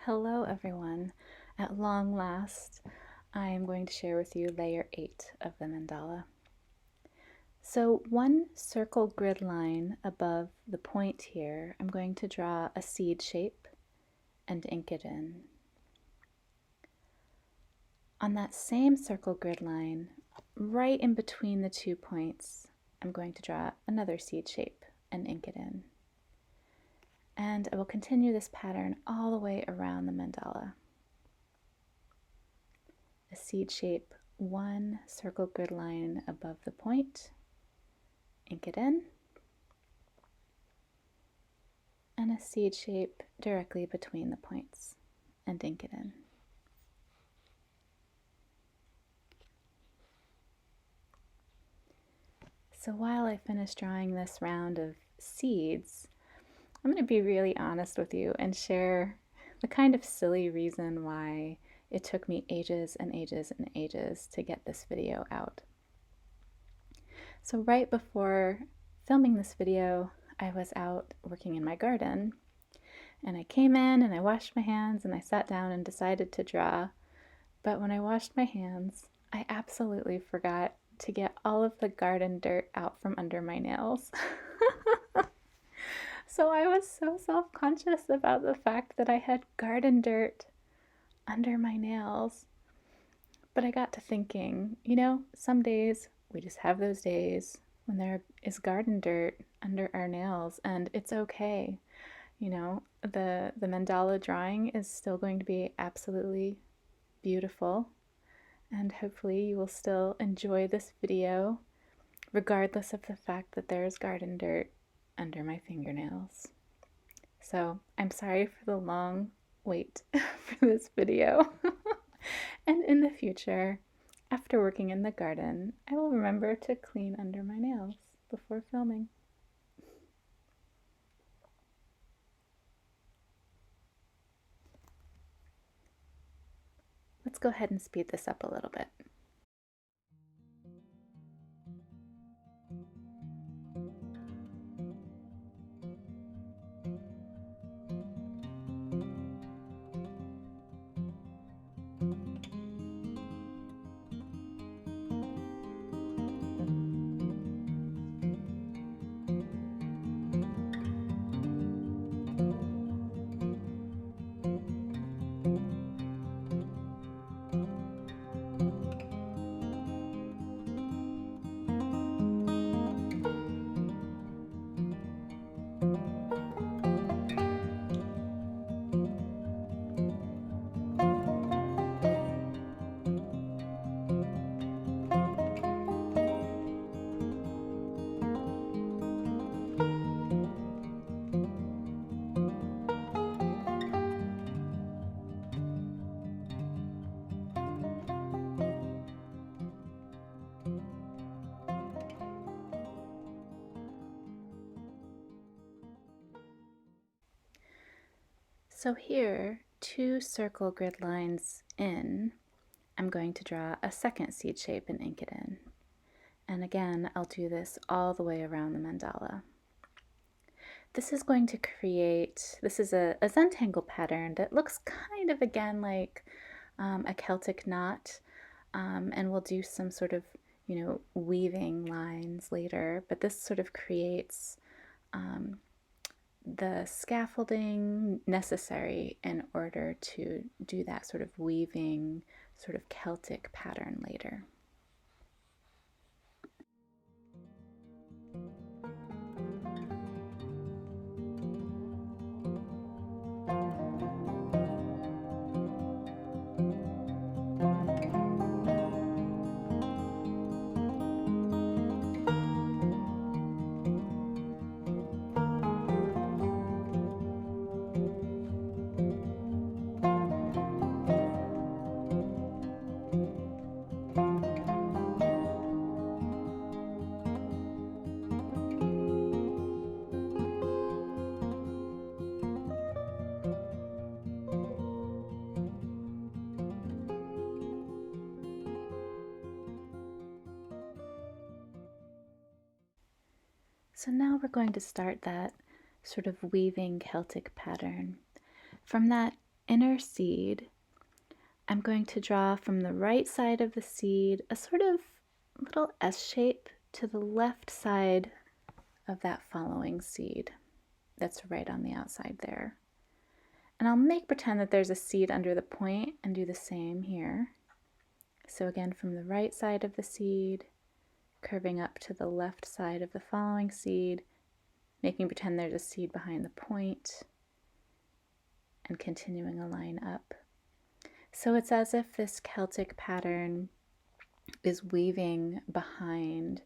Hello everyone. At long last, I am going to share with you layer 8 of the mandala. So one circle grid line above the point here, I'm going to draw a seed shape and ink it in. On that same circle grid line, right in between the 2 points, I'm going to draw another seed shape and ink it in. And I will continue this pattern all the way around the mandala. A seed shape, one circle grid line above the point, ink it in, and a seed shape directly between the points, and ink it in. So while I finish drawing this round of seeds, I'm going to be really honest with you and share the kind of silly reason why it took me ages and ages and ages to get this video out. So right before filming this video, I was out working in my garden, and I came in and I washed my hands and I sat down and decided to draw. But when I washed my hands, I absolutely forgot to get all of the garden dirt out from under my nails. So I was so self-conscious about the fact that I had garden dirt under my nails. But I got to thinking, some days we just have those days when there is garden dirt under our nails, and it's okay. The mandala drawing is still going to be absolutely beautiful, and hopefully you will still enjoy this video regardless of the fact that there is garden dirt under my fingernails. So I'm sorry for the long wait for this video. And in the future, after working in the garden, I will remember to clean under my nails before filming. Let's go ahead and speed this up a little bit. So here, 2 circle grid lines in, I'm going to draw a second seed shape and ink it in. And again, I'll do this all the way around the mandala. This is going to create, this is a Zentangle pattern that looks kind of again like a Celtic knot, and we'll do some sort of, weaving lines later, but this sort of creates the scaffolding necessary in order to do that sort of weaving, sort of Celtic pattern later. So now we're going to start that sort of weaving Celtic pattern. From that inner seed, I'm going to draw from the right side of the seed a sort of little S shape to the left side of that following seed that's right on the outside there. And I'll pretend that there's a seed under the point and do the same here. So again, from the right side of the seed, curving up to the left side of the following seed, making pretend there's a seed behind the point, and continuing a line up. So it's as if this Celtic pattern is weaving behind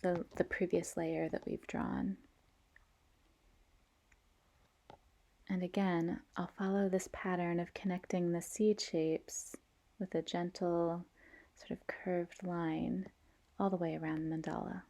the previous layer that we've drawn. And again, I'll follow this pattern of connecting the seed shapes with a gentle sort of curved line all the way around the mandala.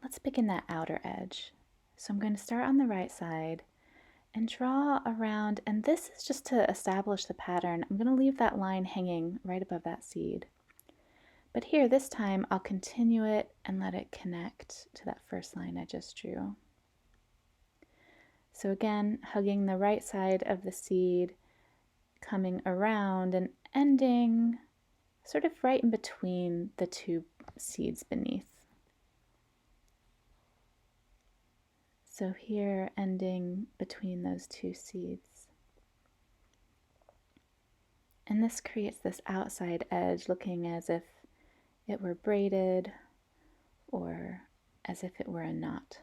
Let's begin that outer edge. So I'm going to start on the right side and draw around, and this is just to establish the pattern. I'm going to leave that line hanging right above that seed. But here, this time, I'll continue it and let it connect to that first line I just drew. So again, hugging the right side of the seed, coming around and ending sort of right in between the two seeds beneath. So here, ending between those two seeds. And this creates this outside edge looking as if it were braided or as if it were a knot.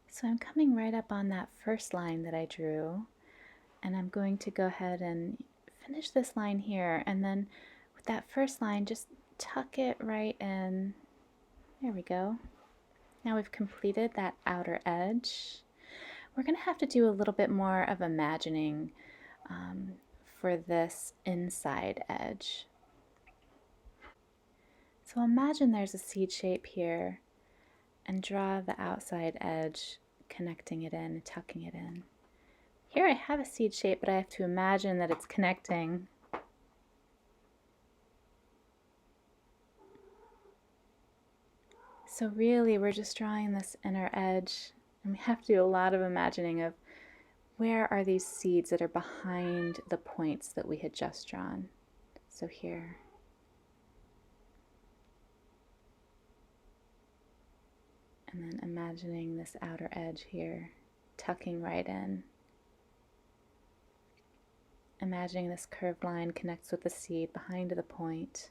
So I'm coming right up on that first line that I drew, and I'm going to go ahead and finish this line here, and then with that first line, just tuck it right in. There we go. Now we've completed that outer edge. We're going to have to do a little bit more of imagining for this inside edge. So imagine there's a seed shape here and draw the outside edge, connecting it in and tucking it in. Here I have a seed shape, but I have to imagine that it's connecting. So really we're just drawing this inner edge, and we have to do a lot of imagining of where are these seeds that are behind the points that we had just drawn. So here. And then imagining this outer edge here, tucking right in. Imagining this curved line connects with the seed behind the point.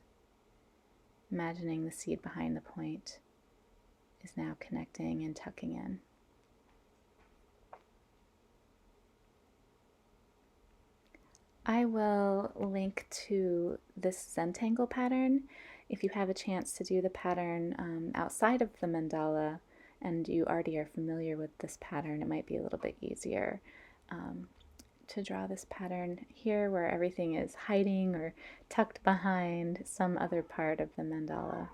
Imagining the seed behind the point is now connecting and tucking in. I will link to this Zentangle pattern. If you have a chance to do the pattern outside of the mandala and you already are familiar with this pattern, it might be a little bit easier to draw this pattern here where everything is hiding or tucked behind some other part of the mandala.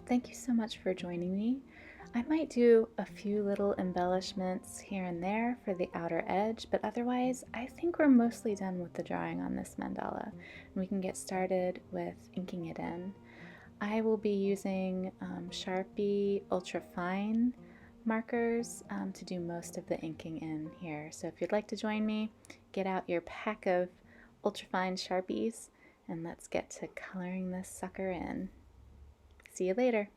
Thank you so much for joining me. I might do a few little embellishments here and there for the outer edge, but otherwise I think we're mostly done with the drawing on this mandala, and we can get started with inking it in. I will be using Sharpie Ultra Fine markers to do most of the inking in here. So if you'd like to join me, get out your pack of Ultra Fine Sharpies and let's get to coloring this sucker in. See you later.